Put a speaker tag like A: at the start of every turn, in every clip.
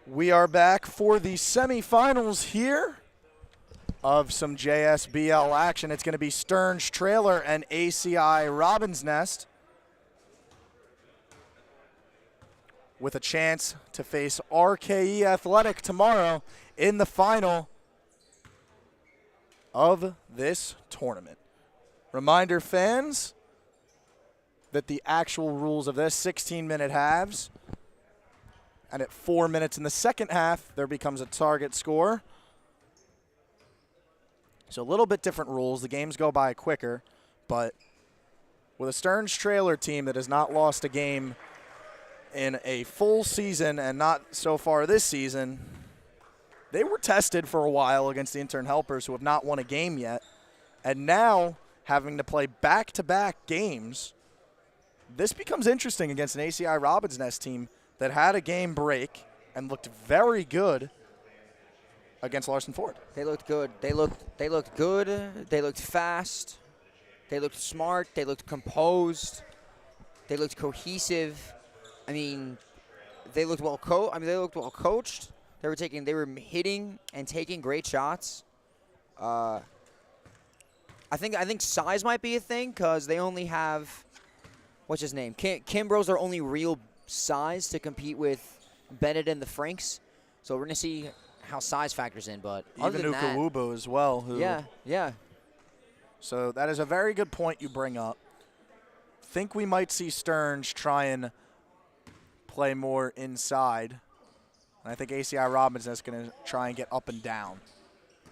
A: We are back for the semifinals here of some JSBL action. It's going to be Stearns Trailer and ACI-Robin's Nest with a chance to face RKE Athletic tomorrow in the final of this tournament. Reminder, fans, that the actual rules of this 16-minute halves, and at 4 minutes in the second half, there becomes a target score. So a little bit different rules. The games go by quicker, but with a Stearns Trailer team that has not lost a game in a full season and not so far this season, they were tested for a while against the Intern Helpers, who have not won a game yet. And now, having to play back-to-back games, this becomes interesting against an ACI-Robin's Nest team that had a game break and looked very good against Larson Ford.
B: They looked good. They looked good. They looked fast. They looked smart. They looked composed. They looked cohesive. I mean, they looked well coached. They were hitting and taking great shots. I think size might be a thing because they only have, what's his name? Kimbrough's their only real size to compete with Bennett and the Franks. So we're going to see how size factors in. But
A: even Ukawubu as well.
B: Yeah.
A: So that is a very good point you bring up. Think we might see Stearns try and play more inside. And I think ACI-Robin's is going to try and get up and down.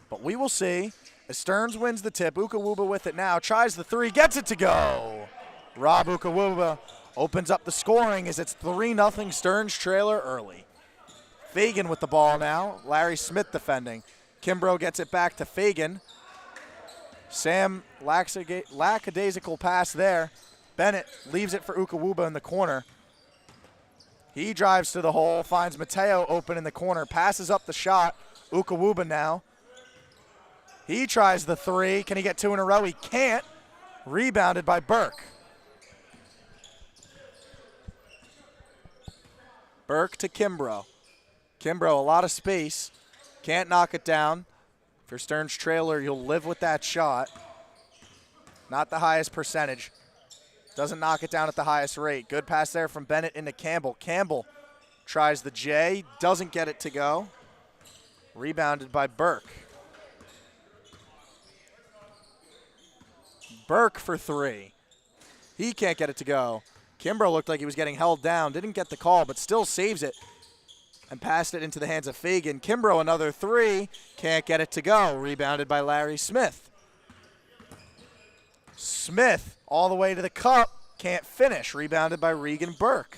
A: But we will see. As Stearns wins the tip, Ukawubu with it now, tries the three, gets it to go. Rob Ukawubu opens up the scoring as it's 3-0 Stearns Trailer early. Fagan with the ball now. Larry Smith defending. Kimbrough gets it back to Fagan. Sam lackadaisical pass there. Bennett leaves it for Ukawubu in the corner. He drives to the hole, finds Mateo open in the corner, passes up the shot. Ukawubu now. He tries the three. Can he get two in a row? He can't. Rebounded by Burke. Burke to Kimbrough. Kimbrough, a lot of space. Can't knock it down. If you're Stearns Trailer, you'll live with that shot. Not the highest percentage. Doesn't knock it down at the highest rate. Good pass there from Bennett into Campbell. Campbell tries the J. Doesn't get it to go. Rebounded by Burke. Burke for three. He can't get it to go. Kimbrough looked like he was getting held down. Didn't get the call, but still saves it and passed it into the hands of Fagan. Kimbrough, another three. Can't get it to go. Rebounded by Larry Smith. Smith all the way to the cup. Can't finish. Rebounded by Regan Burke.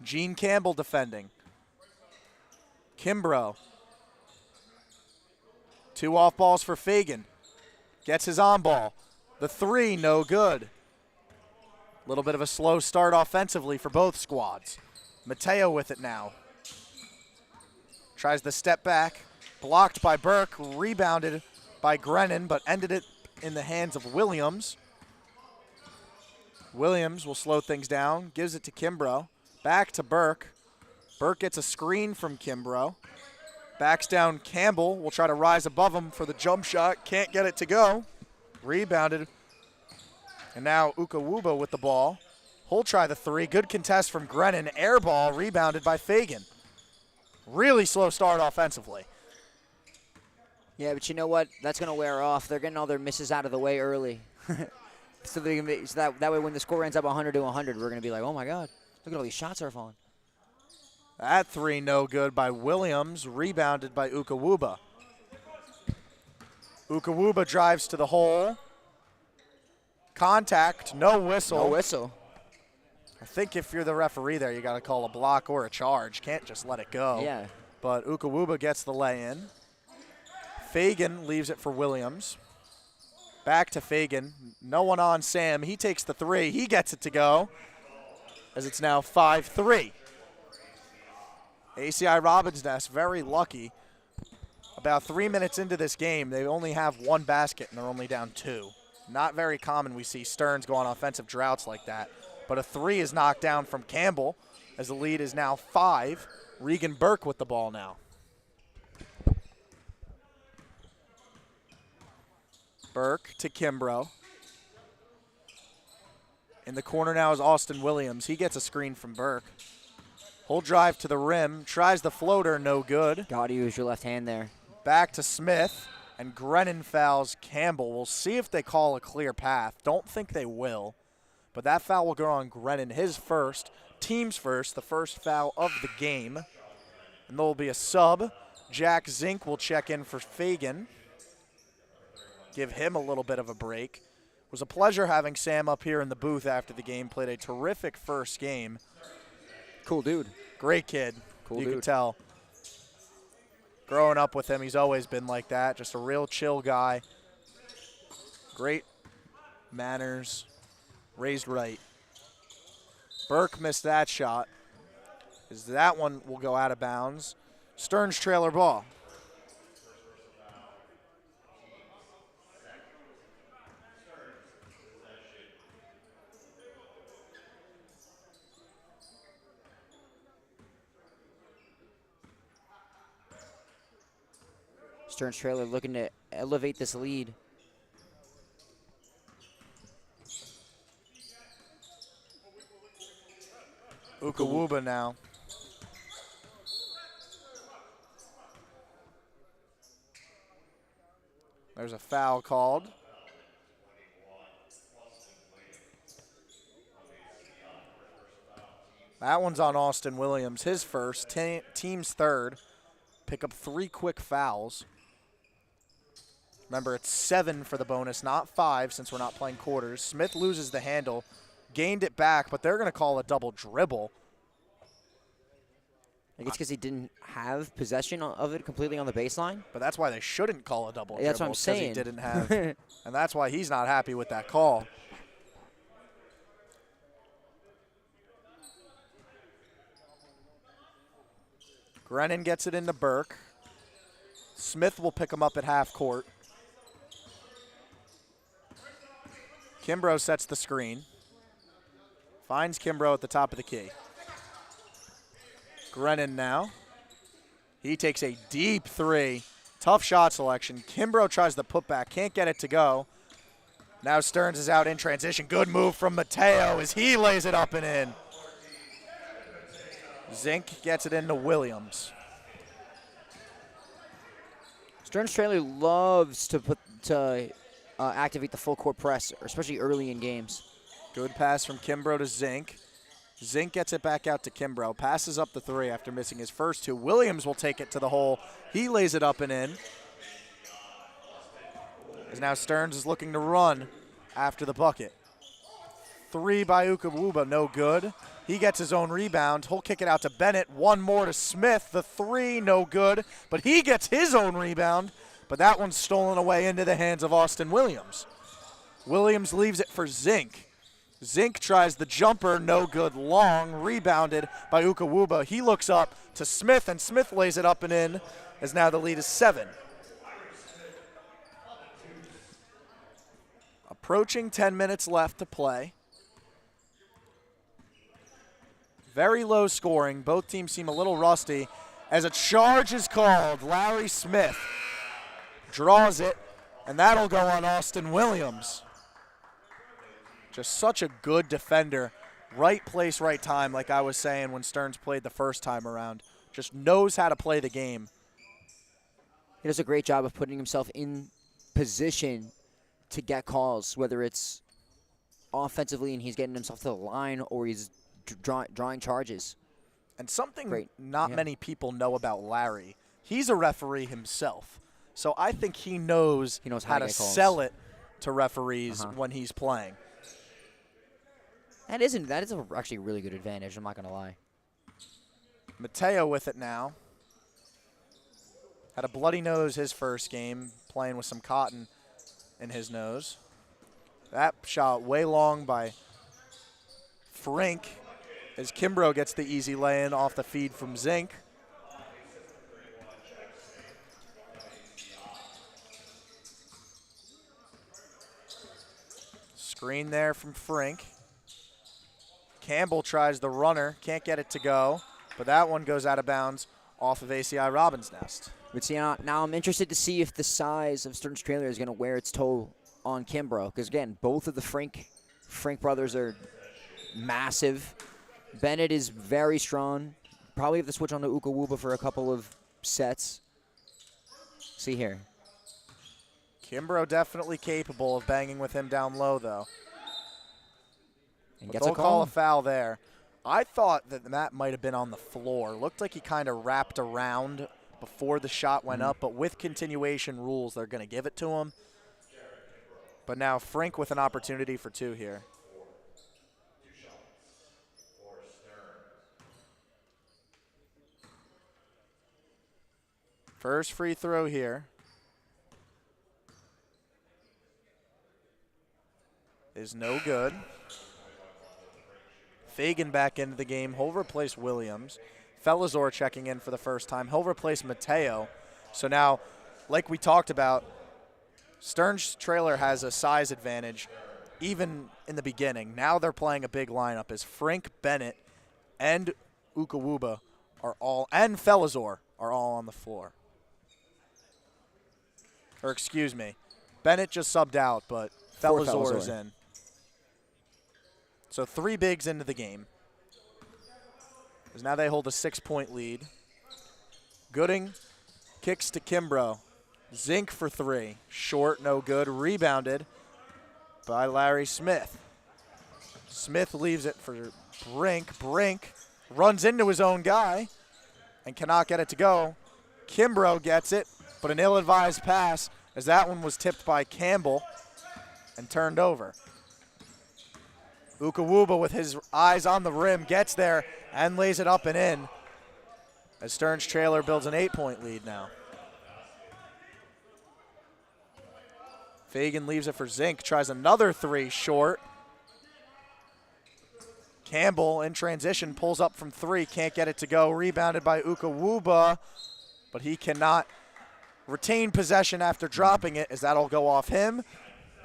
A: Gene Campbell defending. Kimbrough. Two off balls for Fagan. Gets his on ball. The three, no good. A little bit of a slow start offensively for both squads. Mateo with it now. Tries the step back. Blocked by Burke. Rebounded by Grennan, but ended it in the hands of Williams. Williams will slow things down. Gives it to Kimbrough. Back to Burke. Burke gets a screen from Kimbrough. Backs down Campbell. Will try to rise above him for the jump shot. Can't get it to go. Rebounded. And now Ukawubu with the ball. He'll try the three. Good contest from Grennan. Air ball. Rebounded by Fagan. Really slow start offensively.
B: Yeah, but you know what? That's going to wear off. They're getting all their misses out of the way early. so that way when the score ends up 100 to 100, we're going to be like, oh, my God. Look at all these shots that are falling.
A: That three no good by Williams. Rebounded by Ukawubu. Ukawubu drives to the hole. Contact, no whistle.
B: No whistle.
A: I think if you're the referee there, you got to call a block or a charge. Can't just let it go.
B: Yeah.
A: But Ukawubu gets the lay-in. Fagan leaves it for Williams. Back to Fagan. No one on Sam. He takes the three. He gets it to go as it's now 5-3. ACI-Robin's Nest very lucky. About 3 minutes into this game, they only have one basket and they're only down two. Not very common we see Stearns go on offensive droughts like that. but a three is knocked down from Campbell as the lead is now 5. Regan Burke with the ball now. Burke to Kimbrough. In the corner now is Austin Williams. He gets a screen from Burke. Whole drive to the rim. Tries the floater, no good.
B: Gotta use your left hand there.
A: Back to Smith, and Grennan fouls Campbell. We'll see if they call a clear path. Don't think they will, but that foul will go on Grennan. His first, team's first, the first foul of the game. And there will be a sub. Jack Zink will check in for Fagan. Give him a little bit of a break. It was a pleasure having Sam up here in the booth after the game. Played a terrific first game.
B: Cool dude.
A: Great kid.
B: Cool
A: you
B: dude.
A: can tell. Growing up with him, he's always been like that. Just a real chill guy. Great manners. Raised right. Burke missed that shot. As that one will go out of bounds. Stearns trailer ball.
B: Stearns trailer looking to elevate this lead.
A: Ukawuba now. There's a foul called. That one's on Austin Williams. His first, team's third. Pick up 3 quick fouls. Remember, it's 7 for the bonus, not 5 since we're not playing quarters. Smith loses the handle, gained it back, but they're going to call a double dribble.
B: I guess because he didn't have possession of it completely on the baseline.
A: But that's why they shouldn't call a double dribble.
B: That's what I'm saying.
A: He didn't have, and that's why he's not happy with that call. Grennan gets it into Burke. Smith will pick him up at half court. Kimbrough sets the screen. Finds Kimbrough at the top of the key. Grennan now. He takes a deep 3. Tough shot selection. Kimbrough tries the putback. Can't get it to go. Now Stearns is out in transition. Good move from Mateo as he lays it up and in. Zink gets it into Williams.
B: Stearns trailer loves to activate the full court press, especially early in games.
A: Good pass from Kimbrough to Zink. Zink gets it back out to Kimbrough. Passes up the 3 after missing his first 2. Williams will take it to the hole. He lays it up and in. As now Stearns is looking to run after the bucket. 3 by Ukawuba, no good. He gets his own rebound. He'll kick it out to Bennett. 1 more to Smith. The 3, no good. But he gets his own rebound. But that one's stolen away into the hands of Austin Williams. Williams leaves it for Zink. Zink tries the jumper, no good, long, rebounded by Ukawuba. He looks up to Smith, and Smith lays it up and in, as now the lead is 7. Approaching 10 minutes left to play. Very low scoring. Both teams seem a little rusty. As a charge is called, Larry Smith draws it, and that'll go on Austin Williams. Just such a good defender. Right place, right time, like I was saying when Stearns played the first time around. Just knows how to play the game.
B: He does a great job of putting himself in position to get calls, whether it's offensively and he's getting himself to the line or he's drawing charges.
A: And something not many people know about Larry, he's a referee himself. So I think he knows how to sell it to referees when he's playing.
B: That is actually a really good advantage, I'm not going to lie.
A: Mateo with it now. Had a bloody nose his first game, playing with some cotton in his nose. That shot way long by Frink as Kimbrough gets the easy lay-in off the feed from Zink. Screen there from Frink. Campbell tries the runner, can't get it to go, but that one goes out of bounds off of ACI-Robin's nest.
B: But see, now I'm interested to see if the size of Stern's trailer is going to wear its toll on Kimbrough. Because, again, both of the Frink brothers are massive. Bennett is very strong. Probably have to switch on to Ukawuba for a couple of sets. See here.
A: Kimbrough definitely capable of banging with him down low, though.
B: And
A: But
B: gets a
A: they'll
B: call.
A: call a foul there. I thought that that might have been on the floor. Looked like he kind of wrapped around before the shot went up, but with continuation rules, they're going to give it to him. But now Frink with an opportunity for two here. First free throw here is no good. Fagan back into the game. He'll replace Williams. Felizor checking in for the first time. He'll replace Mateo. So now, like we talked about, Stern's trailer has a size advantage even in the beginning. Now they're playing a big lineup as Frink, Bennett, and Ukawuba are all, and Felizor are all on the floor. Or excuse me, Bennett just subbed out, but Felizor is in. So 3 bigs into the game. As now they hold a 6-point lead. Gooding kicks to Kimbrough. Zink for 3. Short, no good. Rebounded by Larry Smith. Smith leaves it for Brink. Brink runs into his own guy and cannot get it to go. Kimbrough gets it, but an ill-advised pass as that one was tipped by Campbell and turned over. Ukawuba with his eyes on the rim gets there and lays it up and in as Stern's trailer builds an 8-point lead now. Fagan leaves it for Zink, tries another 3 short. Campbell in transition pulls up from 3, can't get it to go. Rebounded by Ukawuba, but he cannot retain possession after dropping it as that'll go off him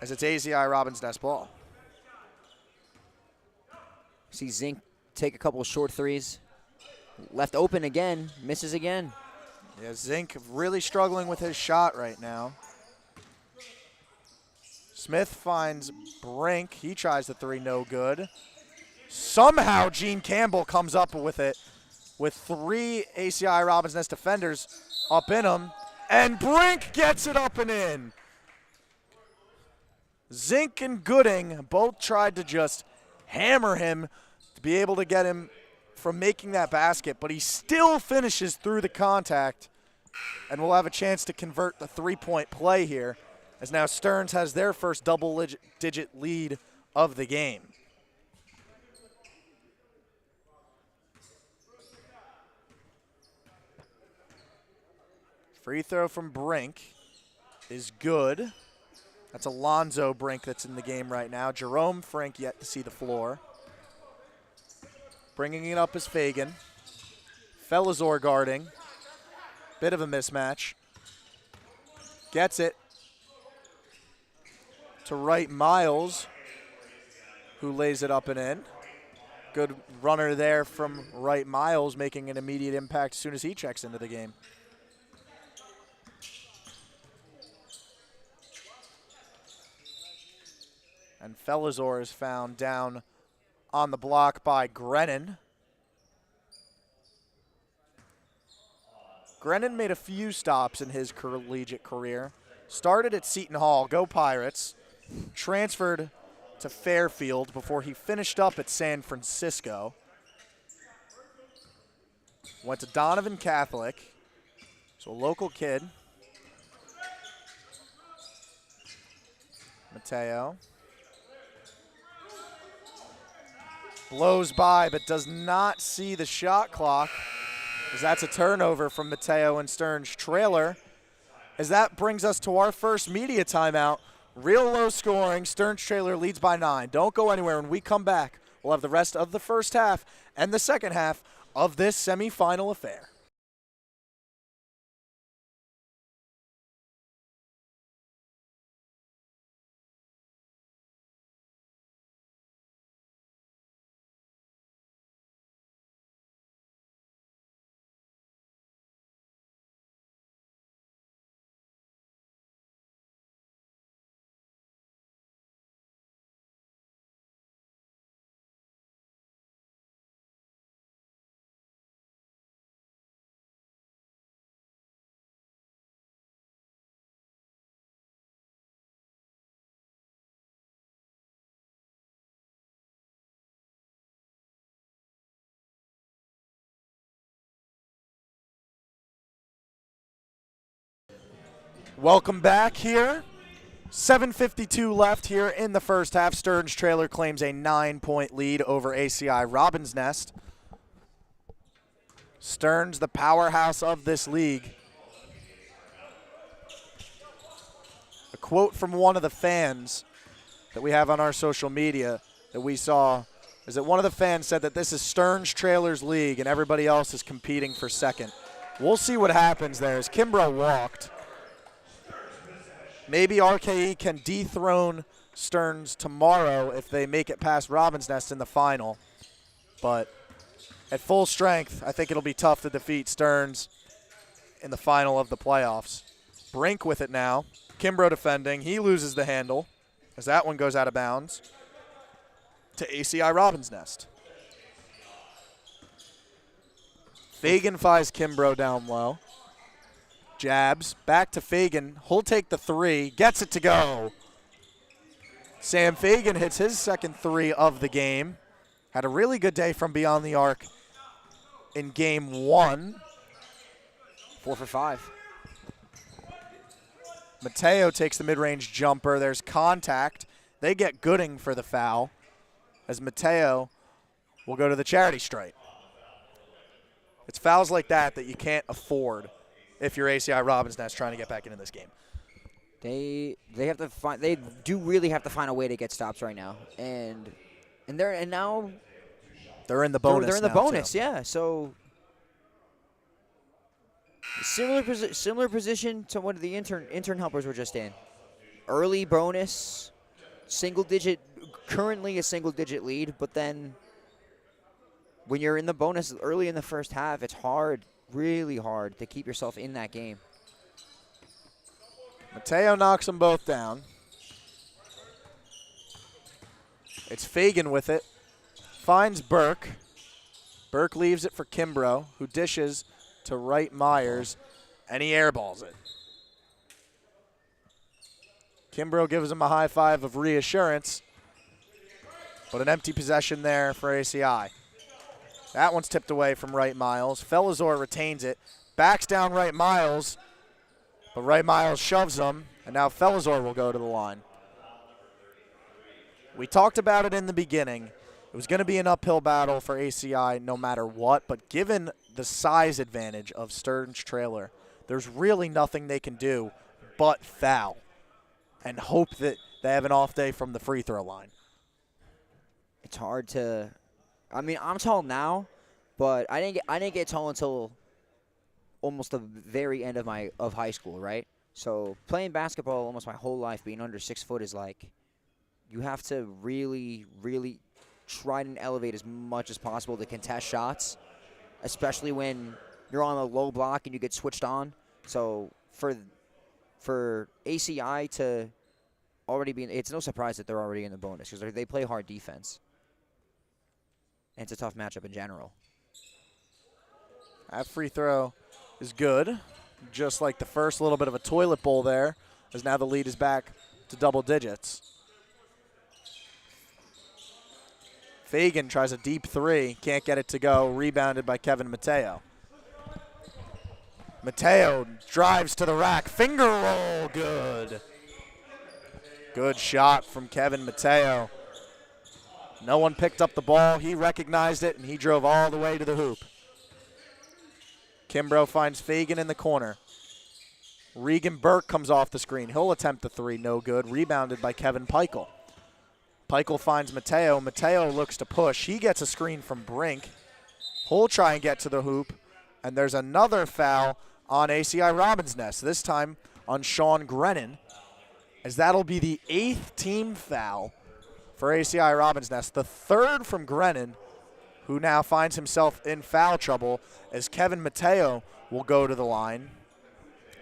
A: as it's ACI-Robin's nest ball.
B: See Zink take a couple of short threes. Left open again, misses again.
A: Yeah, Zink really struggling with his shot right now. Smith finds Brink. He tries the 3, no good. Somehow Gene Campbell comes up with it with 3 ACI-Robin's nest defenders up in him. And Brink gets it up and in. Zink and Gooding both tried to just hammer him to be able to get him from making that basket, but he still finishes through the contact and will have a chance to convert the 3-point play here as now Stearns has their first double-digit lead of the game. Free throw from Brink is good. That's Alonzo Brink that's in the game right now. Jerome Frank yet to see the floor. Bringing it up is Fagan. Felizor guarding. Bit of a mismatch. Gets it to Wright Miles, who lays it up and in. Good runner there from Wright Miles, making an immediate impact as soon as he checks into the game. And Felizor is found down on the block by Grennan. Grennan made a few stops in his collegiate career. Started at Seton Hall, go Pirates. Transferred to Fairfield before he finished up at San Francisco. Went to Donovan Catholic, so a local kid. Mateo. Blows by but does not see the shot clock as that's a turnover from Mateo and Stearns' trailer. As that brings us to our first media timeout. Real low scoring. Stearns' trailer leads by 9. Don't go anywhere. When we come back, we'll have the rest of the first half and the second half of this semifinal affair. Welcome back here. 7:52 left here in the first half. Stearns Trailer claims a 9-point lead over ACI-Robin's Nest. Stearns, the powerhouse of this league. A quote from one of the fans that we have on our social media that we saw is that one of the fans said that this is Stearns Trailer's league and everybody else is competing for second. We'll see what happens there as Kimbrough walked. Maybe RKE can dethrone Stearns tomorrow if they make it past Robin's Nest in the final. But at full strength, I think it'll be tough to defeat Stearns in the final of the playoffs. Brink with it now. Kimbrough defending. He loses the handle as that one goes out of bounds to ACI-Robin's Nest. Fagan finds Kimbrough down low. Jabs, back to Fagan. He'll take the three, gets it to go. Sam Fagan hits his second three of the game. Had a really good day from beyond the arc in game one.
B: 4 for 5.
A: Mateo takes the mid-range jumper. There's contact. They get Gooding for the foul as Mateo will go to the charity stripe. It's fouls like that that you can't afford if you're ACI-Robin's Nest trying to get back into this game.
B: They do really have to find a way to get stops right now, and now
A: they're in the bonus.
B: They're in the
A: now,
B: bonus,
A: too.
B: yeah. So similar position to what the intern helpers were just in. Early bonus, currently a single digit lead, but then when you're in the bonus early in the first half, it's hard. Really hard to keep yourself in that game.
A: Mateo knocks them both down. It's Fagan with it. Finds Burke. Burke leaves it for Kimbrough, who dishes to Wright Myers, and he airballs it. Kimbrough gives him a high five of reassurance, but an empty possession there for ACI. That one's tipped away from Wright Miles. Felizor retains it. Backs down Wright Miles. But Wright Miles shoves him. And now Felizor will go to the line. We talked about it in the beginning. It was going to be an uphill battle for ACI no matter what. But given the size advantage of Stearns Trailer, there's really nothing they can do but foul. And hope that they have an off day from the free throw line.
B: It's hard to... I mean, I'm tall now, but I didn't get tall until almost the very end of high school, right? So playing basketball almost my whole life, being under 6 foot is like, you have to really, really try and elevate as much as possible to contest shots, especially when you're on a low block and you get switched on. So for ACI to already be, it's no surprise that they're already in the bonus because they play hard defense. And it's a tough matchup in general.
A: That free throw is good. Just like the first little bit of a toilet bowl there, as now the lead is back to double digits. Fagan tries a deep three. Can't get it to go. Rebounded by Kevin Mateo. Mateo drives to the rack. Finger roll. Good. Good shot from Kevin Mateo. No one picked up the ball. He recognized it, and he drove all the way to the hoop. Kimbrough finds Fagan in the corner. Regan Burke comes off the screen. He'll attempt the three. No good. Rebounded by Kevin Peichel. Peichel finds Mateo. Mateo looks to push. He gets a screen from Brink. He'll try and get to the hoop. And there's another foul on ACI-Robin's Nest, this time on Sean Grennan, as that'll be the 8th team foul for ACI-Robin's Nest. The 3rd from Grennan, who now finds himself in foul trouble as Kevin Mateo will go to the line.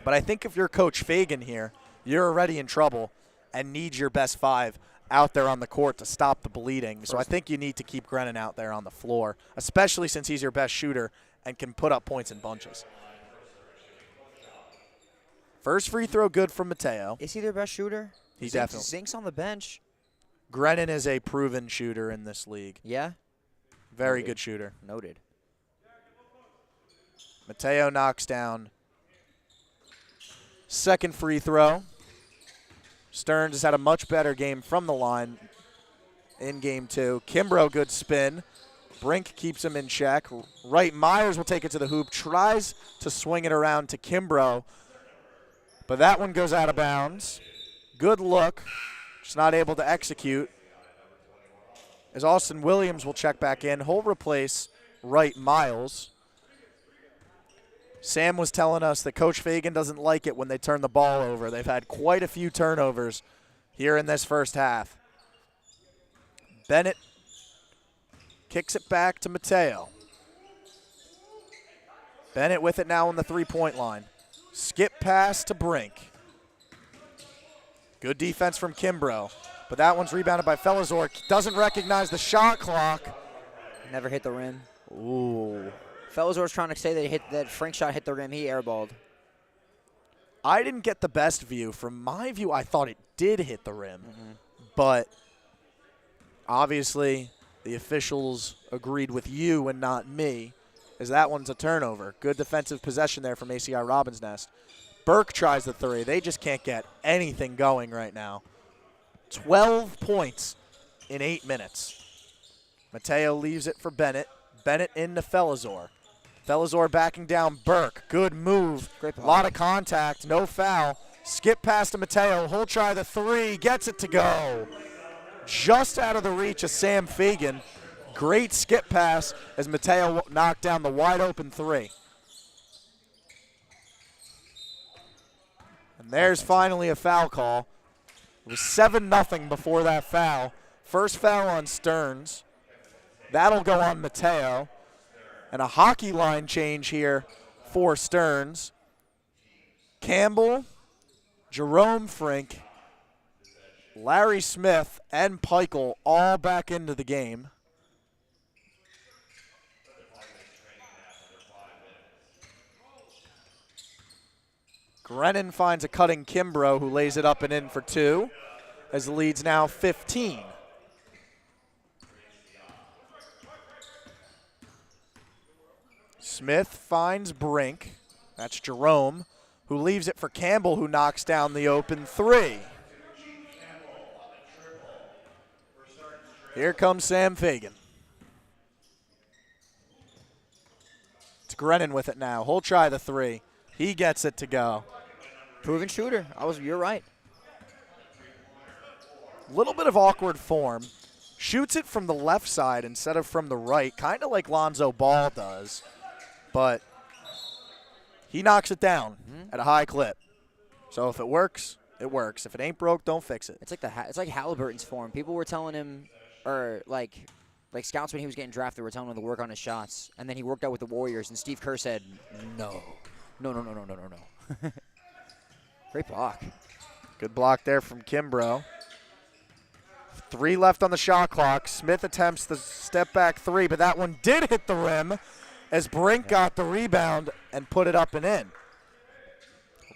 A: But I think if you're Coach Fagan here, you're already in trouble and need your best 5 out there on the court to stop the bleeding. So I think you need to keep Grennan out there on the floor, especially since he's your best shooter and can put up points in bunches. First free throw good from Mateo.
B: Is he their best shooter?
A: He definitely.
B: Zink's on the bench.
A: Grennan is a proven shooter in this league.
B: Yeah?
A: Very
B: Noted.
A: good shooter.
B: Noted.
A: Mateo knocks down second free throw. Stearns has had a much better game from the line in game 2. Kimbrough, good spin. Brink keeps him in check. Wright Myers will take it to the hoop, tries to swing it around to Kimbrough, but that one goes out of bounds. Good look, just not able to execute. As Austin Williams will check back in, he'll replace Wright Miles. Sam was telling us that Coach Fagan doesn't like it when they turn the ball over. They've had quite a few turnovers here in this first half. Bennett kicks it back to Mateo. Bennett with it now on the three-point line. Skip pass to Brink. Good defense from Kimbrough, but that one's rebounded by Felizor. Doesn't recognize the shot clock.
B: Never hit the rim.
A: Ooh.
B: Felizor's trying to say that Frank shot hit the rim. He airballed.
A: I didn't get the best view. From my view, I thought it did hit the rim, but obviously the officials agreed with you and not me, as that one's a turnover. Good defensive possession there from ACI-Robin's nest. Burke tries the three. They just can't get anything going right now. 12 points in 8 minutes. Mateo leaves it for Bennett. Bennett into Felizor. Felizor backing down Burke. Good move.
B: Great
A: A lot of contact. No foul. Skip pass to Mateo. He'll try the three. Gets it to go. Just out of the reach of Sam Fagan. Great skip pass as Mateo knocked down the wide open three. And there's finally a foul call. It was 7-0 before that foul. First foul on Stearns. That'll go on Mateo. And a hockey line change here for Stearns. Campbell, Jerome Frink, Larry Smith, and Peichel all back into the game. Grennan finds a cutting Kimbrough, who lays it up and in for 2, as the lead's now 15. Smith finds Brink. That's Jerome, who leaves it for Campbell, who knocks down the open three. Here comes Sam Fagan. It's Grennan with it now. He'll try the three. He gets it to go.
B: Proven shooter. You're right.
A: Little bit of awkward form. Shoots it from the left side instead of from the right, kind of like Lonzo Ball does. But he knocks it down at a high clip. So if it works, it works. If it ain't broke, don't fix it.
B: It's like Halliburton's form. People were telling him, or like scouts when he was getting drafted were telling him to work on his shots, and then he worked out with the Warriors, and Steve Kerr said, no. Great block.
A: Good block there from Kimbrough. 3 left on the shot clock. Smith attempts the step back three, but that one did hit the rim as Brink got the rebound and put it up and in.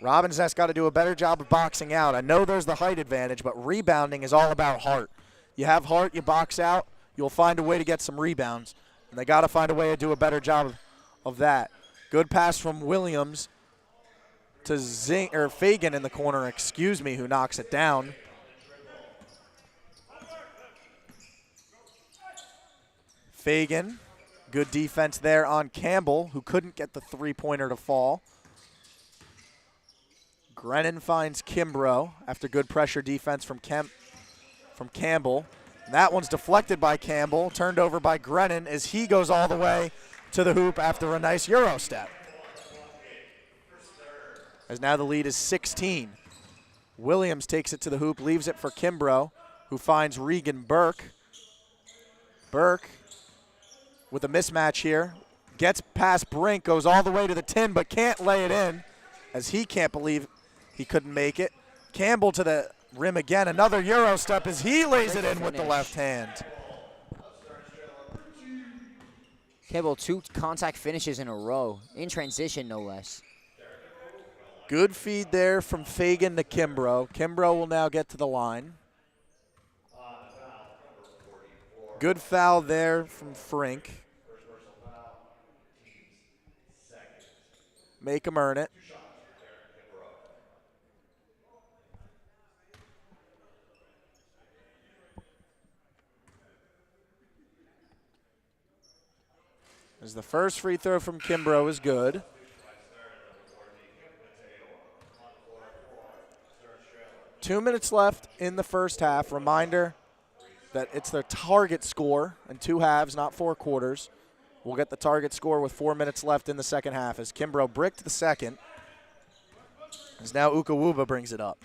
A: Robin's Nest got to do a better job of boxing out. I know there's the height advantage, but rebounding is all about heart. You have heart, you box out, you'll find a way to get some rebounds. And they got to find a way to do a better job of that. Good pass from Williams to Fagan in the corner, who knocks it down. Fagan, good defense there on Campbell, who couldn't get the three-pointer to fall. Grennan finds Kimbrough after good pressure defense from Campbell. And that one's deflected by Campbell, turned over by Grennan as he goes all the way to the hoop after a nice Euro step. As now the lead is 16. Williams takes it to the hoop, leaves it for Kimbrough, who finds Regan Burke. Burke with a mismatch here. Gets past Brink, goes all the way to the tin, but can't lay it in, as he can't believe he couldn't make it. Campbell to the rim again. Another Euro step as he lays it in with the left hand.
B: Campbell, 2 contact finishes in a row, in transition no less.
A: Good feed there from Fagan to Kimbrough. Kimbrough will now get to the line. Good foul there from Frink. Make him earn it. As the first free throw from Kimbrough is good. Two minutes left in the first half. Reminder that it's their target score in 2 halves, not 4 quarters. We'll get the target score with 4 minutes left in the second half as Kimbrough bricked the second. As now Ukawuba brings it up.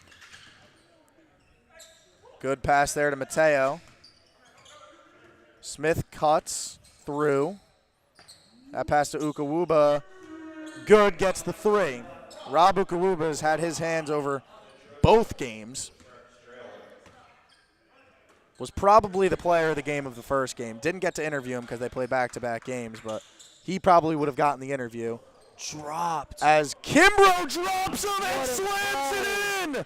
A: Good pass there to Mateo. Smith cuts through. That pass to Ukawuba. Good, gets the 3. Rob Ukawuba has had his hands over both games. Was probably the player of the game of the first game. Didn't get to interview him because they play back-to-back games, but he probably would have gotten the interview.
B: Dropped.
A: As Kimbrough drops him and slams it in!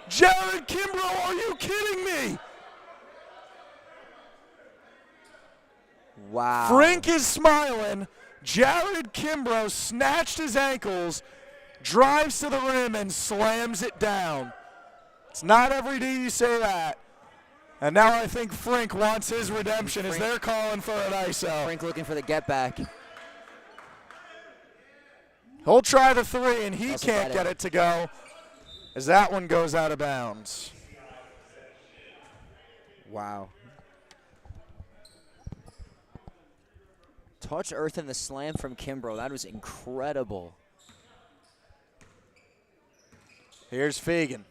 A: Jared Kimbrough, are you kidding me?
B: Wow.
A: Frank is smiling. Jared Kimbrough snatched his ankles, drives to the rim, and slams it down. It's not every day you say that. And now I think Frank wants his redemption as they're calling for an ISO.
B: Frank looking for the get back.
A: He'll try the 3, and he
B: That's
A: can't get it to go as that one goes out of bounds.
B: Wow. Touch earth and the slam from Kimbrough. That was incredible.
A: Here's Fagan.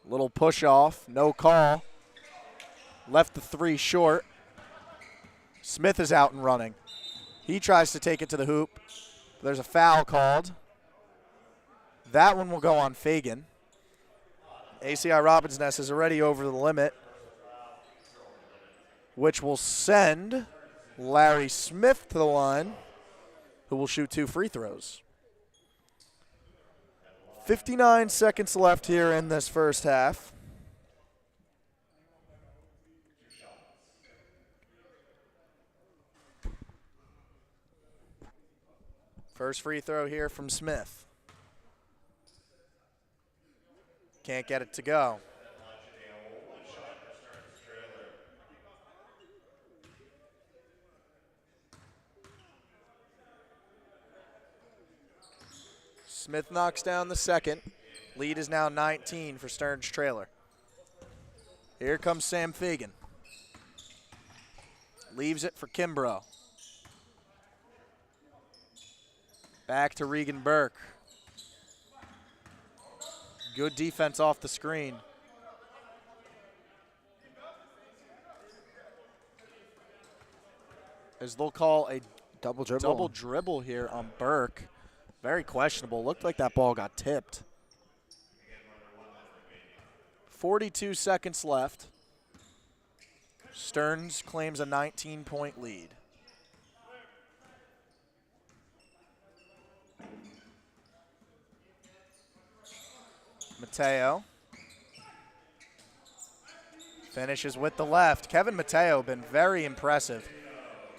A: Little push off, no call. Left the 3 short. Smith is out and running. He tries to take it to the hoop. There's a foul called. That one will go on Fagan. ACI-Robin's nest is already over the limit, which will send Larry Smith to the line, who will shoot 2 free throws. 59 seconds left here in this first half. First free throw here from Smith. Can't get it to go. Smith knocks down the second. Lead is now 19 for Stearns Trailer. Here comes Sam Fagan. Leaves it for Kimbrough. Back to Regan Burke. Good defense off the screen. As they'll call a
B: Double dribble.
A: double dribble here on Burke. Very questionable. Looked like that ball got tipped. 42 seconds left. Stearns claims a 19-point lead. Mateo finishes with the left. Kevin Mateo been very impressive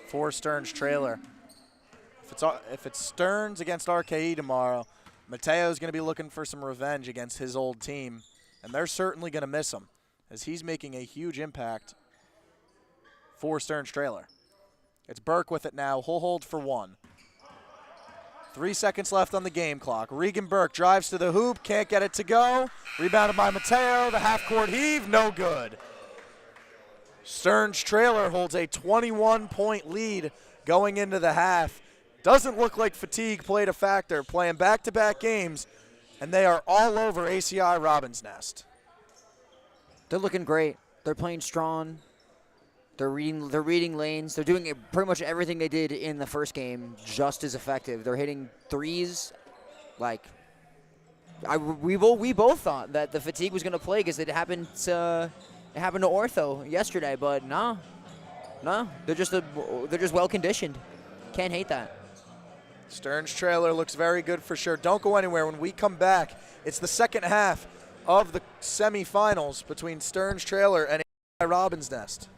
A: for Stearns Trailer. If it's Stearns against RKE tomorrow, Mateo's going to be looking for some revenge against his old team, and they're certainly going to miss him as he's making a huge impact for Stearns Trailer. It's Burke with it now. He'll hold for 1. 3 seconds left on the game clock. Regan Burke drives to the hoop, can't get it to go. Rebounded by Mateo, the half-court heave, no good. Stearns Trailer holds a 21-point lead going into the half. Doesn't look like fatigue played a factor, playing back-to-back games, and they are all over ACI-Robin's nest.
B: They're looking great. They're playing strong. They're reading lanes. They're doing pretty much everything they did in the first game just as effective. They're hitting threes. Like, we both thought that the fatigue was going to play because it happened to Ortho yesterday, but no, they're just well conditioned. Can't hate that.
A: Stearns Trailer looks very good for sure. Don't go anywhere. When we come back, it's the second half of the semifinals between Stearns Trailer and ACI-Robin's nest.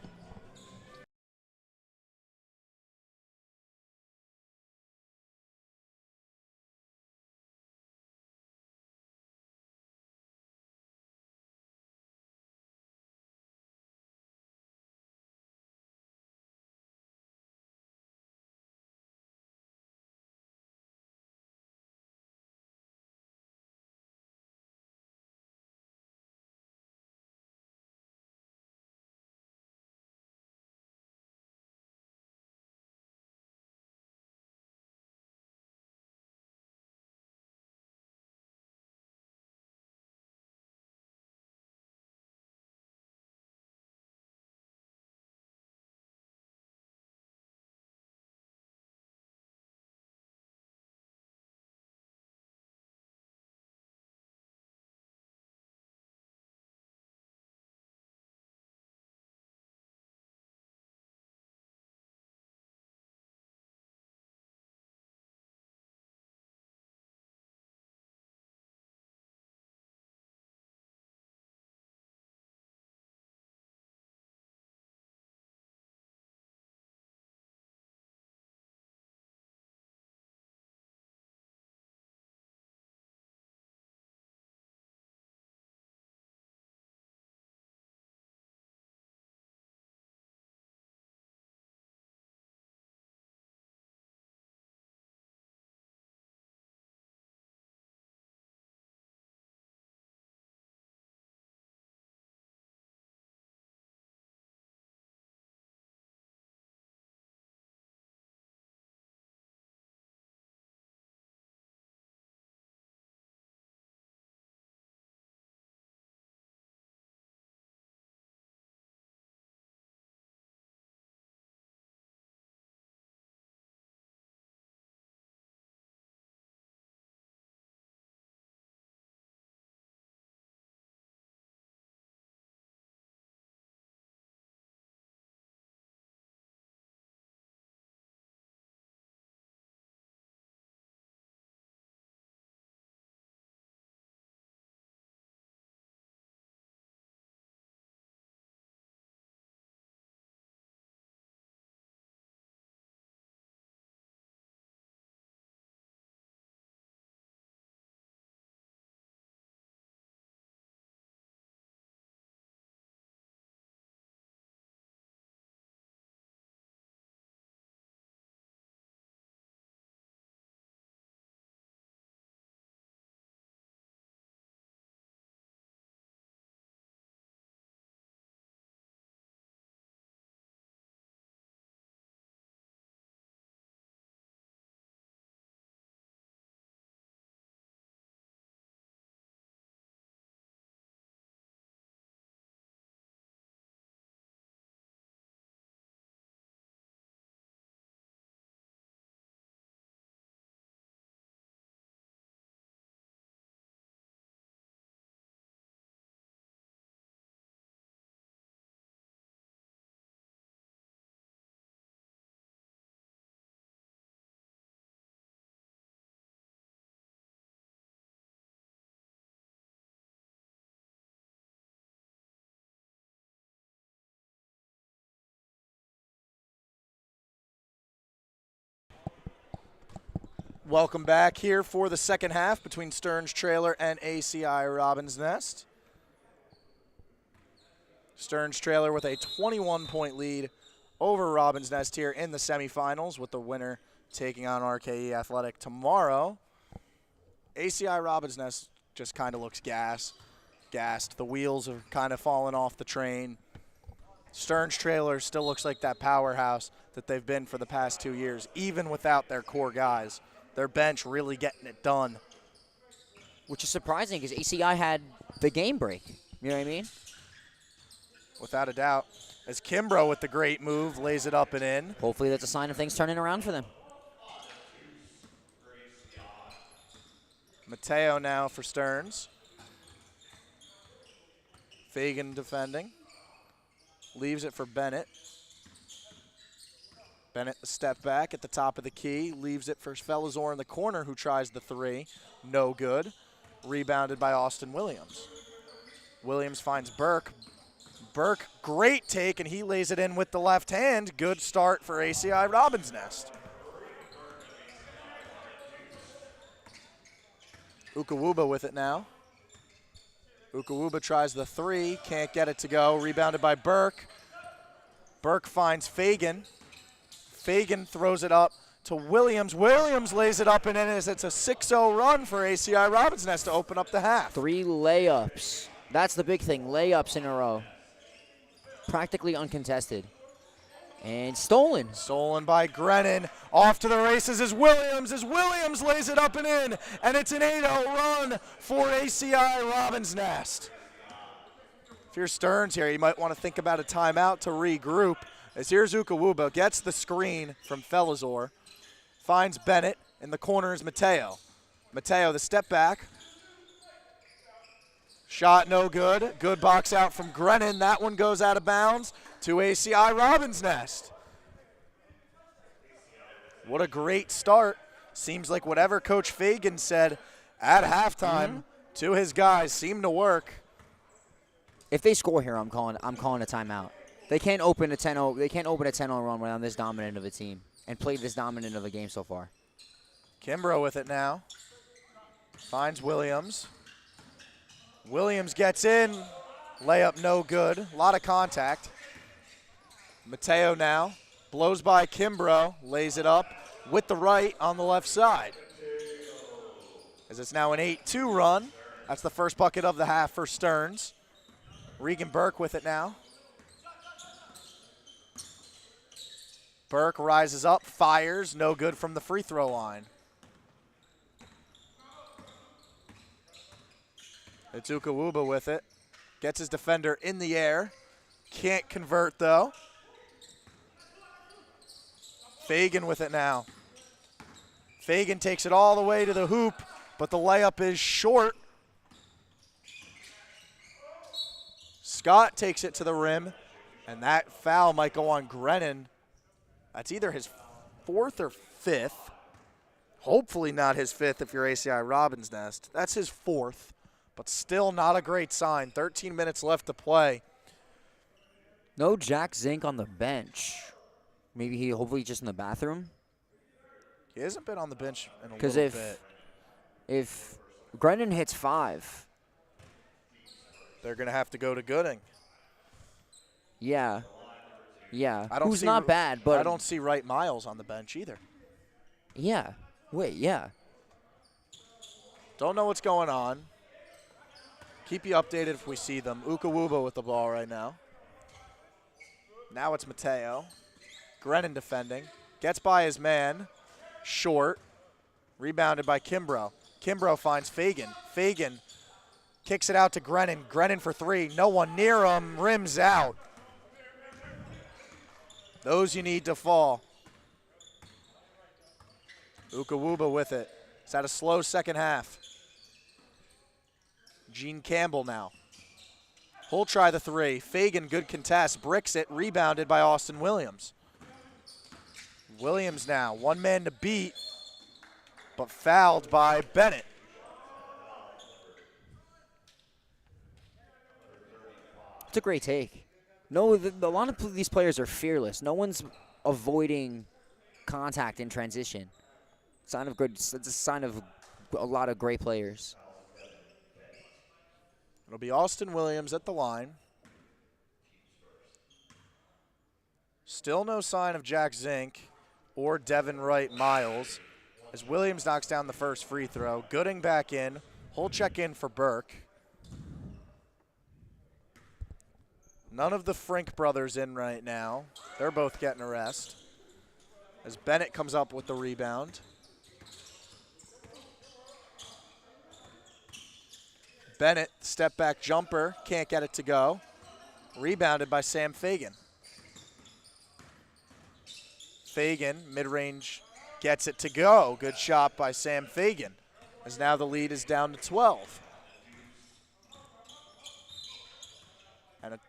A: Welcome back here for the second half between Stearns Trailer and ACI-Robin's Nest. Stearns Trailer with a 21-point lead over Robin's Nest here in the semifinals, with the winner taking on RKE Athletic tomorrow. ACI-Robin's Nest just kind of looks gassed. The wheels have kind of fallen off the train. Stearns Trailer still looks like that powerhouse that they've been for the past 2 years, even without their core guys. Their bench really getting it done.
B: Which is surprising because ACI had the game break. You know what I mean?
A: Without a doubt. As Kimbrough with the great move lays it up and in.
B: Hopefully that's a sign of things turning around for them.
A: Mateo now for Stearns. Fagan defending. Leaves it for Bennett. Bennett the step back at the top of the key. Leaves it for Felizor in the corner, who tries the three. No good. Rebounded by Austin Williams. Williams finds Burke. Burke, great take, and he lays it in with the left hand. Good start for ACI-Robin's Nest. Ukawuba with it now. Ukawuba tries the three, can't get it to go. Rebounded by Burke. Burke finds Fagan. Fagan throws it up to Williams. Williams lays it up and in as it's a 6-0 run for ACI-Robin's Nest to open up the half.
B: 3 layups. That's the big thing, layups in a row. Practically uncontested. And stolen.
A: Stolen by Grennan. Off to the races is Williams, as Williams lays it up and in. And it's an 8-0 run for ACI-Robin's Nest. If you're Stearns here, you might want to think about a timeout to regroup. As here's Ukawuba, gets the screen from Felizor. Finds Bennett. In the corner is Mateo. Mateo, the step back. Shot no good. Good box out from Grennan. That one goes out of bounds to ACI-Robin's Nest. What a great start. Seems like whatever Coach Fagan said at halftime to his guys seemed to work.
B: If they score here, I'm calling a timeout. They can't open a 10-0. They can't open a 10-0 run when I'm this dominant of a team and play this dominant of a game so far.
A: Kimbrough with it now. Finds Williams. Williams gets in. Layup no good. A lot of contact. Mateo now blows by Kimbrough. Lays it up with the right on the left side. As it's now an 8-2 run. That's the first bucket of the half for Stearns. Regan Burke with it now. Burke rises up, fires, no good from the free throw line. It's Ukawuba with it. Gets his defender in the air. Can't convert though. Fagan with it now. Fagan takes it all the way to the hoop, but the layup is short. Scott takes it to the rim, and that foul might go on Grennan. That's either his 4th or 5th. Hopefully not his 5th if you're ACI-Robin's Nest. That's his 4th, but still not a great sign. 13 minutes left to play.
B: No Jack Zink on the bench. Maybe hopefully just in the bathroom.
A: He hasn't been on the bench in a little bit.
B: If Grennan hits 5.
A: They're going to have to go to Gooding.
B: Yeah. Yeah.
A: Who's
B: not bad, but
A: I don't see Wright Miles on the bench either.
B: Yeah. Wait, yeah.
A: Don't know what's going on. Keep you updated if we see them. Ukawuba with the ball right now. Now it's Mateo. Grennan defending. Gets by his man. Short. Rebounded by Kimbrough. Kimbrough finds Fagan. Fagan kicks it out to Grennan. Grennan for 3. No one near him. Rims out. Those you need to fall. Ukawuba with it. It's had a slow second half. Gene Campbell now. He'll try the 3. Fagan, good contest. Bricks it. Rebounded by Austin Williams. Williams now. One man to beat, but fouled by Bennett.
B: It's a great take. No, a lot of these players are fearless. No one's avoiding contact in transition. Sign of good. It's a sign of a lot of great players.
A: It'll be Austin Williams at the line. Still no sign of Jack Zink or Devin Wright Miles as Williams knocks down the first free throw. Gooding back in. He'll check in for Burke. None of the Frink brothers in right now. They're both getting a rest. As Bennett comes up with the rebound. Bennett, step back jumper, can't get it to go. Rebounded by Sam Fagan. Fagan, mid-range, gets it to go. Good shot by Sam Fagan, as now the lead is down to 12. And a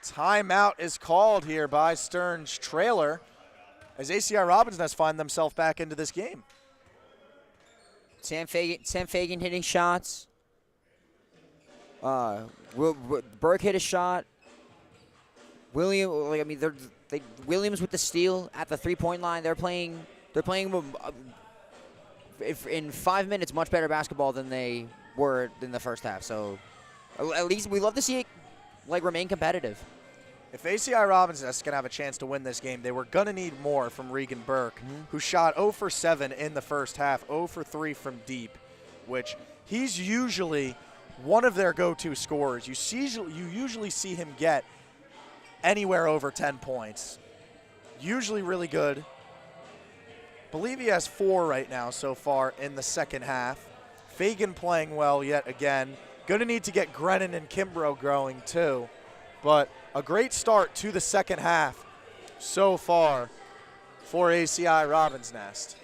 A: timeout is called here by Stearns Trailer, as ACI-Robin's Nest find themselves back into this game.
B: Sam Fagan hitting shots. Burke hit a shot. Williams with the steal at the three-point line. They're playing in 5 minutes much better basketball than they were in the first half. So at least we love to see it remain competitive.
A: If ACI-Robin's Nest is going to have a chance to win this game, they were going to need more from Regan Burke, who shot 0 for 7 in the first half, 0 for 3 from deep, which he's usually one of their go-to scorers. You usually see him get anywhere over 10 points. Usually really good. Believe he has 4 right now so far in the second half. Fagan playing well yet again. Going to need to get Grennan and Kimbrough growing too. But a great start to the second half so far for ACI-Robin's Nest.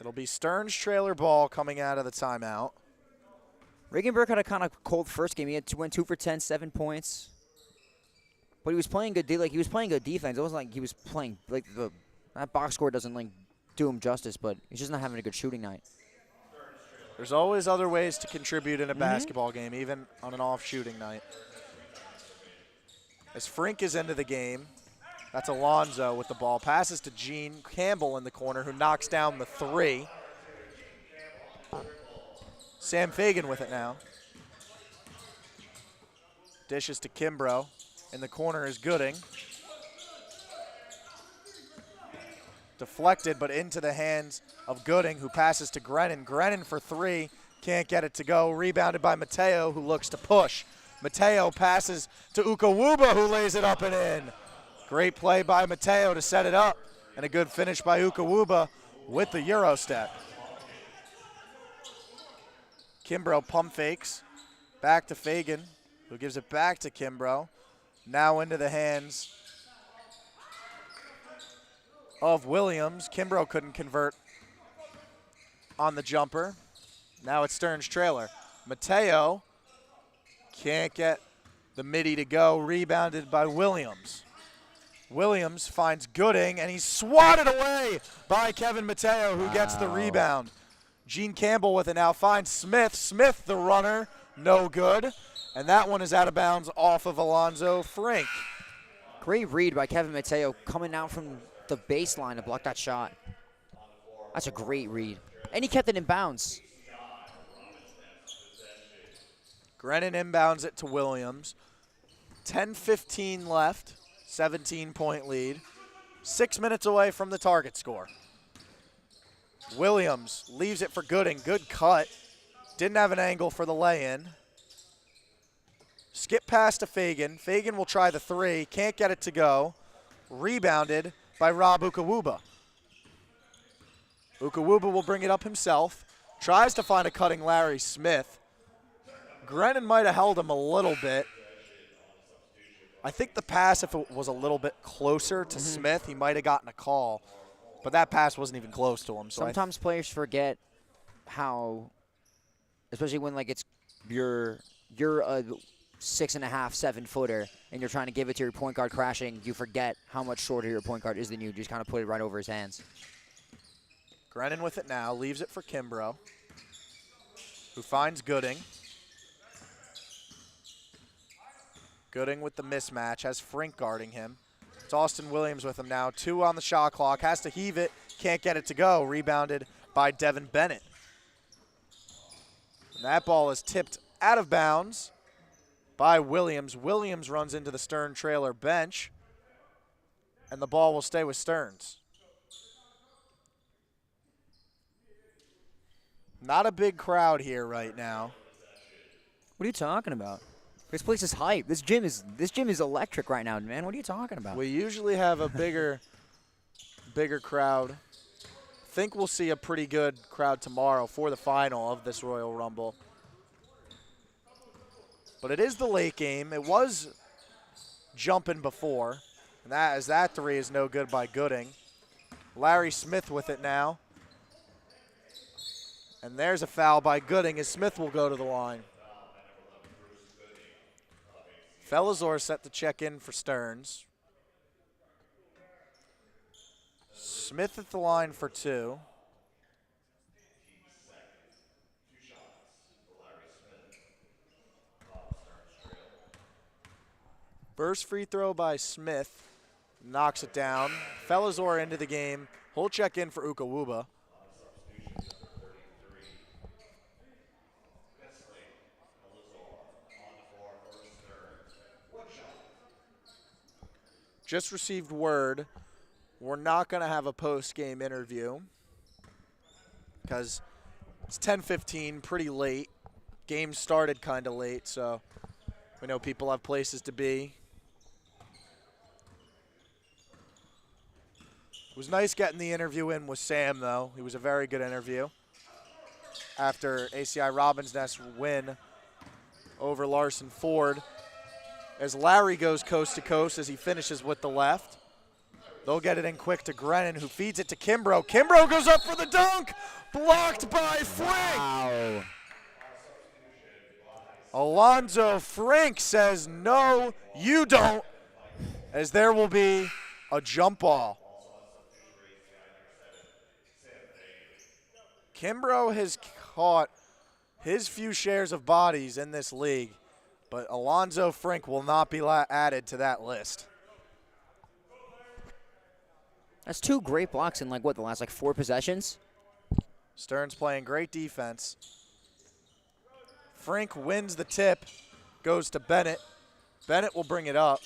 A: It'll be Stearns Trailer ball coming out of the timeout.
B: Regan Burke had a kind of cold first game. He went 2 for 10, 7 points. But he was playing good. He was playing good defense. It wasn't like he was playing that box score doesn't do him justice. But he's just not having a good shooting night.
A: There's always other ways to contribute in a basketball game, even on an off shooting night. As Frink is into the game, that's Alonzo with the ball. Passes to Gene Campbell in the corner, who knocks down the 3. Sam Fagan with it now. Dishes to Kimbrough. In the corner is Gooding. Deflected, but into the hands of Gooding, who passes to Grennan. Grennan for 3. Can't get it to go. Rebounded by Mateo, who looks to push. Mateo passes to Ukawuba, who lays it up and in. Great play by Mateo to set it up, and a good finish by Ukawuba with the Euro step. Kimbrough pump fakes. Back to Fagan, who gives it back to Kimbrough. Now into the hands of Williams. Kimbrough couldn't convert on the jumper. Now it's Stearns Trailer. Mateo can't get the midi to go. Rebounded by Williams. Williams finds Gooding, and he's swatted away by Kevin Mateo, who gets the rebound. Gene Campbell with it now finds Smith. Smith, the runner, no good. And that one is out of bounds off of Alonzo Frink.
B: Great read by Kevin Mateo coming out from the baseline to block that shot. That's a great read. And he kept it in bounds.
A: Grennan inbounds it to Williams. 10:15 left. 17-point lead. 6 minutes away from the target score. Williams leaves it for Gooding. Good cut. Didn't have an angle for the lay-in. Skip pass to Fagan. Fagan will try the 3. Can't get it to go. Rebounded by Rob Ukawuba. Ukawuba will bring it up himself. Tries to find a cutting Larry Smith. Grennan might have held him a little bit. I think the pass, if it was a little bit closer to Smith, he might have gotten a call. But that pass wasn't even close to him. So
B: sometimes players forget how, especially when it's you're a 6.5, 7 footer, and you're trying to give it to your point guard crashing, you forget how much shorter your point guard is than you. You just kind of put it right over his hands.
A: Grennan with it now, leaves it for Kimbrough, who finds Gooding. Gooding with the mismatch, has Frink guarding him. It's Austin Williams with him now. 2 on the shot clock. Has to heave it. Can't get it to go. Rebounded by Devin Bennett. And that ball is tipped out of bounds by Williams. Williams runs into the Stern trailer bench. And the ball will stay with Stearns. Not a big crowd here right now.
B: What are you talking about? This place is hype. This gym is electric right now, man. What are you talking about?
A: We usually have a bigger crowd. Think we'll see a pretty good crowd tomorrow for the final of this Royal Rumble. But it is the late game. It was jumping before. And that 3 is no good by Gooding. Larry Smith with it now. And there's a foul by Gooding as Smith will go to the line. Felizor set to check in for Stearns. Smith at the line for 2. First free throw by Smith. Knocks it down. Felizor into the game. He'll check in for Ukawuba. Just received word we're not going to have a post-game interview because it's 10:15, pretty late. Game started kind of late, so we know people have places to be. It was nice getting the interview in with Sam, though. He was a very good interview after ACI-Robin's Nest win over Larson Ford. As Larry goes coast to coast as he finishes with the left. They'll get it in quick to Grennan, who feeds it to Kimbrough. Kimbrough goes up for the dunk, blocked by Frink.
B: Wow.
A: Alonzo Frink says, no, you don't, as there will be a jump ball. Kimbrough has caught his few shares of bodies in this league, but Alonzo Frink will not be added to that list.
B: That's 2 great blocks in the last 4 possessions?
A: Stearns playing great defense. Frink wins the tip, goes to Bennett. Bennett will bring it up.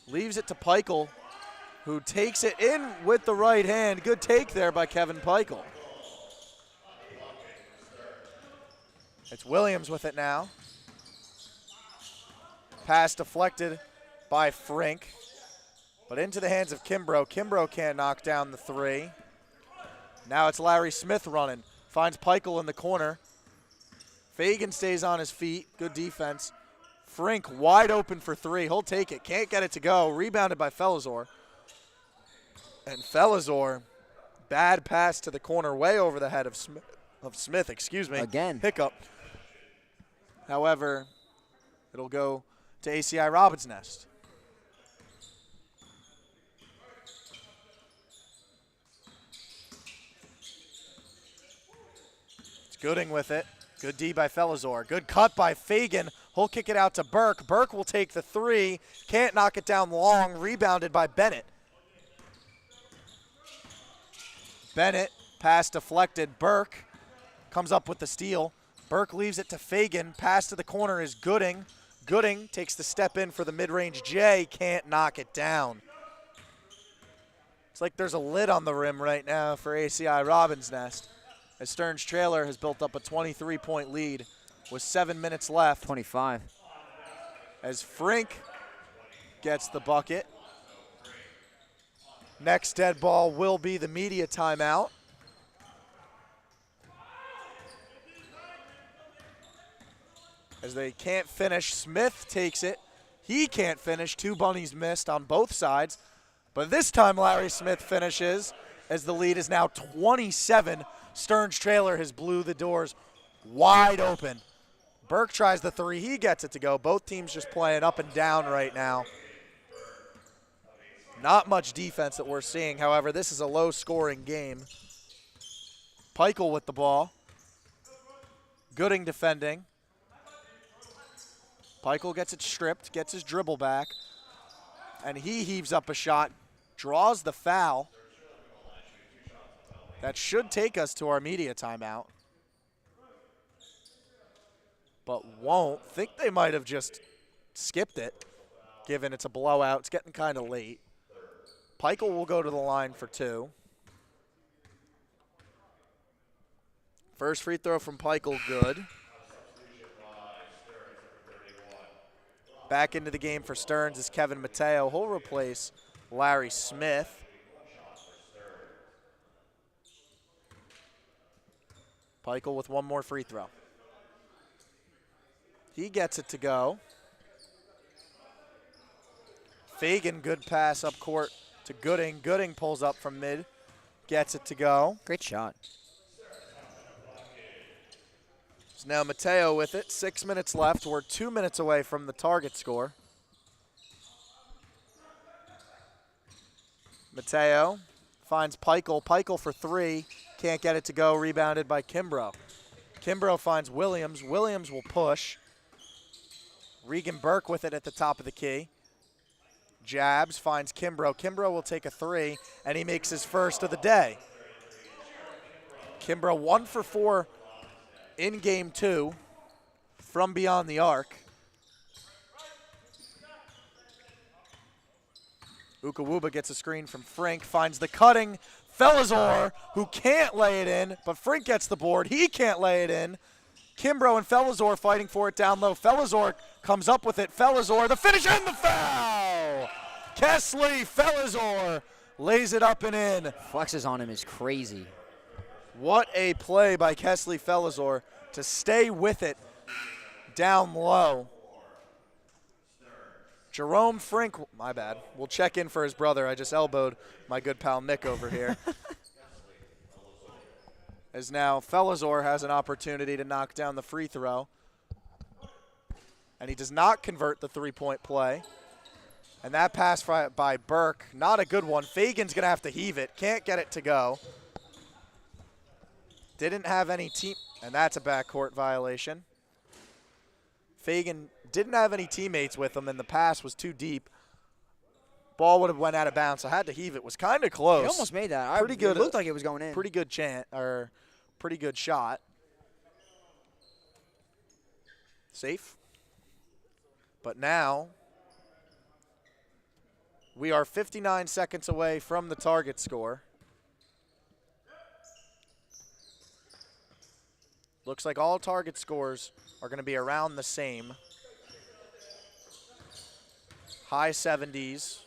A: Leaves it to Peichel, who takes it in with the right hand. Good take there by Kevin Peichel. It's Williams with it now. Pass deflected by Frink, but into the hands of Kimbrough. Kimbrough can't knock down the 3. Now it's Larry Smith running. Finds Peichel in the corner. Fagan stays on his feet. Good defense. Frink wide open for 3. He'll take it. Can't get it to go. Rebounded by Felizor. And Felizor, bad pass to the corner, way over the head of Smith.
B: Again.
A: Hiccup. However, it'll go to ACI-Robin's Nest. It's Gooding with it. Good D by Felizor. Good cut by Fagan. He'll kick it out to Burke. Burke will take the 3. Can't knock it down long. Rebounded by Bennett. Bennett, pass deflected. Burke comes up with the steal. Burke leaves it to Fagan. Pass to the corner is Gooding. Gooding takes the step in for the mid-range J. Can't knock it down. It's like there's a lid on the rim right now for ACI-Robin's Nest, as Stearns Trailer has built up a 23-point lead with 7 minutes left.
B: 25.
A: As Frink gets the bucket. Next dead ball will be the media timeout. As they can't finish, Smith takes it. He can't finish. 2 bunnies missed on both sides. But this time Larry Smith finishes, as the lead is now 27. Stearns Trailer has blew the doors wide open. Burke tries the 3. He gets it to go. Both teams just playing up and down right now. Not much defense that we're seeing. However, this is a low-scoring game. Peichel with the ball. Gooding defending. Peichel gets it stripped, gets his dribble back, and he heaves up a shot, draws the foul. That should take us to our media timeout. But won't. Think they might have just skipped it, given it's a blowout. It's getting kind of late. Peichel will go to the line for 2. First free throw from Peichel, good. Back into the game for Stearns is Kevin Mateo. He'll replace Larry Smith. Peichel with one more free throw. He gets it to go. Fagan, good pass up court to Gooding. Gooding pulls up from mid, gets it to go.
B: Great shot.
A: So now Mateo with it. 6 minutes left. We're 2 minutes away from the target score. Mateo finds Peichel. Peichel for 3. Can't get it to go. Rebounded by Kimbrough. Kimbrough finds Williams. Williams will push. Regan Burke with it at the top of the key. Jabs finds Kimbrough. Kimbrough will take a 3, and he makes his first of the day. Kimbrough 1 for 4 in game 2 from beyond the arc. Ukawuba gets a screen from Frink, finds the cutting Felizor, who can't lay it in, but Frink gets the board. He can't lay it in. Kimbrough and Felizor fighting for it down low. Felizor comes up with it. Felizor, the finish and the foul! Kesley Felizor lays it up and in.
B: Flexes on him is crazy.
A: What a play by Kesley Felizor to stay with it down low. Jerome Frink, my bad, will check in for his brother. I just elbowed my good pal Nick over here. As now Felizor has an opportunity to knock down the free throw. And he does not convert the three-point play. And that pass by Burke, not a good one. Fagan's going to have to heave it. Can't get it to go. Didn't have any team, and that's a backcourt violation. Fagan didn't have any teammates with him, and the pass was too deep. Ball would have went out of bounds, so had to heave it. Was kind of close.
B: He almost made that.
A: Pretty good.
B: It looked like it was going in.
A: Pretty good pretty good shot. Safe. But now we are 59 seconds away from the target score. Looks like all target scores are going to be around the same. High 70s.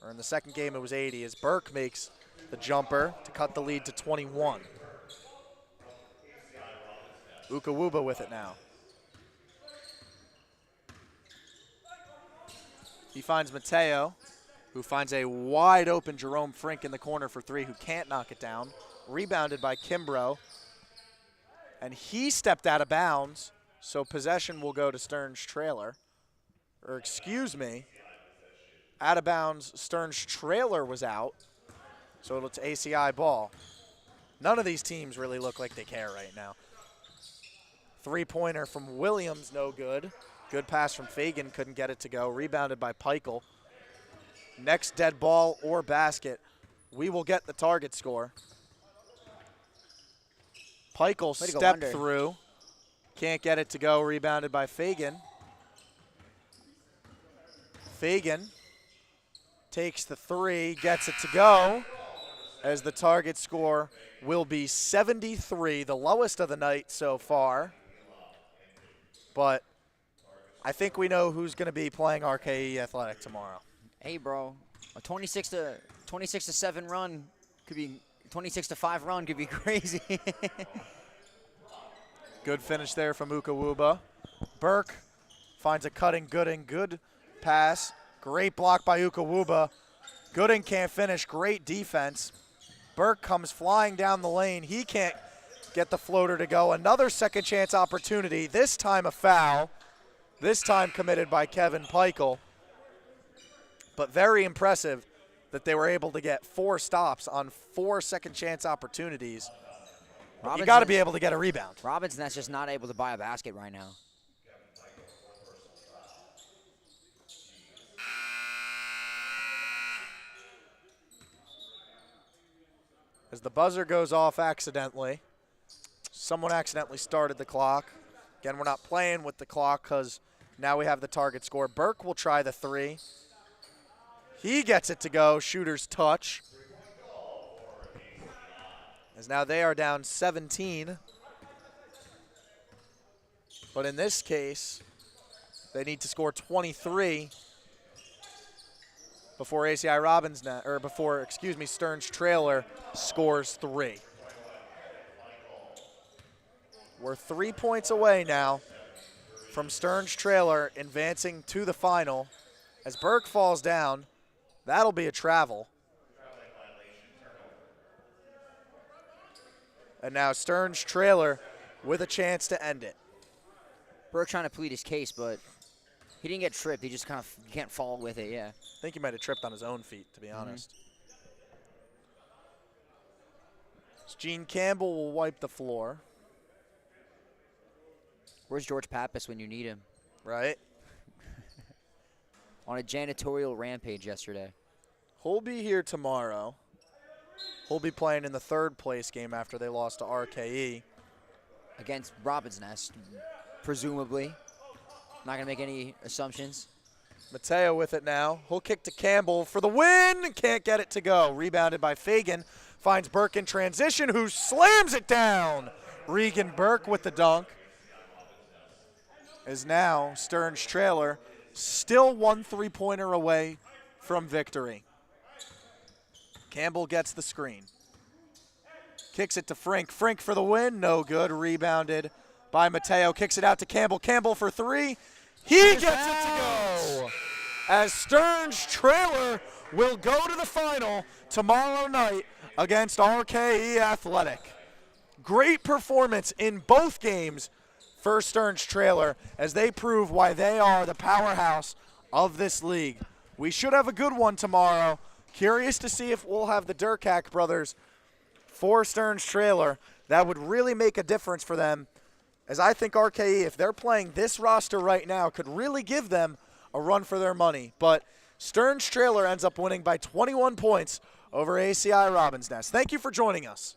A: Or in the second game it was 80 as Burke makes the jumper to cut the lead to 21. Ukawuba with it now. He finds Mateo, who finds a wide open Jerome Frink in the corner for 3, who can't knock it down. Rebounded by Kimbrough. And he stepped out of bounds, so possession will go to Stearns' trailer. Or excuse me, out of bounds, Stearns' trailer was out, so it's ACI ball. None of these teams really look like they care right now. Three-pointer from Williams, no good. Good pass from Fagan, couldn't get it to go. Rebounded by Peichel. Next dead ball or basket, we will get the target score. Peichel stepped through. Can't get it to go. Rebounded by Fagan. Fagan takes the 3, gets it to go, as the target score will be 73, the lowest of the night so far. But I think we know who's going to be playing RKE Athletic tomorrow.
B: Hey, bro, a 26 to 7 run could be 26 to 5 run could be crazy.
A: Good finish there from Ukawuba. Burke finds a cutting Gooding. Good pass. Great block by Ukawuba. Gooding can't finish. Great defense. Burke comes flying down the lane. He can't get the floater to go. Another second chance opportunity. This time a foul. This time committed by Kevin Peichel. But very impressive that they were able to get 4 stops on 4 second chance opportunities. You got to be able to get a rebound.
B: Robinson's just not able to buy a basket right now.
A: as the buzzer goes off accidentally. Someone accidentally started the clock. Again, we're not playing with the clock because now we have the target score. Burke will try the 3. He gets it to go. Shooter's touch. As now they are down 17. But in this case, they need to score 23 before ACI-Robin's Stern's trailer scores 3. We're 3 points away now from Stern's trailer advancing to the final. As Burke falls down, that'll be a travel. And now Stern's trailer with a chance to end it.
B: Burke trying to plead his case, but he didn't get tripped. He just kind of can't fall with it, yeah.
A: I think he might have tripped on his own feet, to be honest. Gene Campbell will wipe the floor.
B: Where's George Pappas when you need him?
A: Right.
B: On a janitorial rampage yesterday.
A: He'll be here tomorrow. He'll be playing in the 3rd place game after they lost to RKE.
B: Against Robin's Nest, presumably. Not going to make any assumptions.
A: Mateo with it now. He'll kick to Campbell for the win. Can't get it to go. Rebounded by Fagan. Finds Burke in transition, who slams it down. Regan Burke with the dunk. Is now Stern's trailer still 1 3-pointer away from victory. Campbell gets the screen. Kicks it to Frink. Frink for the win. No good. Rebounded by Mateo. Kicks it out to Campbell. Campbell for 3. He gets it to go. As Stern's trailer will go to the final tomorrow night against RKE Athletic. Great performance in both games for Stern's trailer as they prove why they are the powerhouse of this league. We should have a good one tomorrow. Curious to see if we'll have the Durkak brothers for Stern's trailer. That would really make a difference for them, as I think RKE, if they're playing this roster right now, could really give them a run for their money. But Stern's trailer ends up winning by 21 points over ACI Robin's Nest. Thank you for joining us.